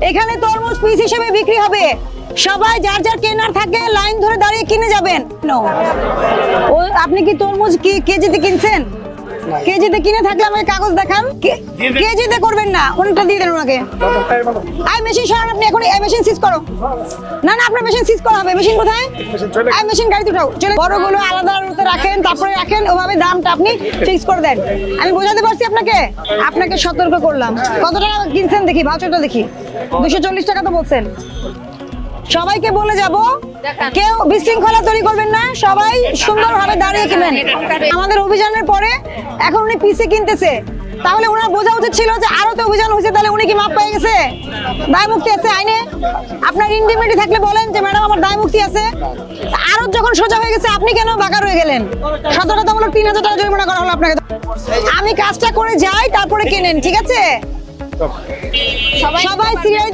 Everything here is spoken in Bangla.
এখানে তরমুজ পিস হিসেবে বিক্রি হবে, সবাই যার যার কেনার থাকে লাইন ধরে দাঁড়িয়ে কিনে যাবেন। ও আপনি কি তরমুজ কি কেজিতে কিনছেন? কেজিতে কিনে থাকলে আমাকে কাগজ দেখান। কেজিতে করবেন না, কোনটা দিয়ে দেন ওনাকে। আই মেশিন সরান আপনি, এখন এই মেশিন সিজ করো। না না, আপনার মেশিন সিজ করা হবে। মেশিন কোথায়? আই মেশিন গাড়িতে উঠাও। চলে বড়গুলো আলাদা আলাদা রাখেন, তারপরে রাখেন, ওভাবে দামটা আপনি ফিক্স করে দেন। আমি বোঝাতে পারছি আপনাকে? আপনাকে সতর্ক করলাম। কত টাকা কিনছেন দেখি, ভাউচারটা দেখি। 240 টাকা তো বলছেন। সবাইকে বলে যাব, কেউ বিশৃঙ্খলা তৈরি করবেন না, সবাই সুন্দরভাবে দাঁড়িয়ে কিনবেন। আমাদের অভিযানের পরে এখন উনি পিসে কিনতেছে, তাহলে ওনার বোঝা উচিত ছিল যে আরো তো অভিযান হয়েছে, তাহলে উনি কি মাপ পেয়ে গেছে? দায় মুক্তি আছে আইনে। আপনার ইন্ডিমেন্টি থাকলে বলেন যে ম্যাডাম আমার দায় মুক্তি আছে। আরো যখন সোজা হয়ে গেছে, আপনি কেন বাঁকা রয়ে গেলেন? সতর্কতামূলক 3000 টাকা জরিমানা করা হলো আপনাকে। আমি কাজটা করে যাই, তারপরে কেনেন, ঠিক আছে? সবাই সিরিয়াল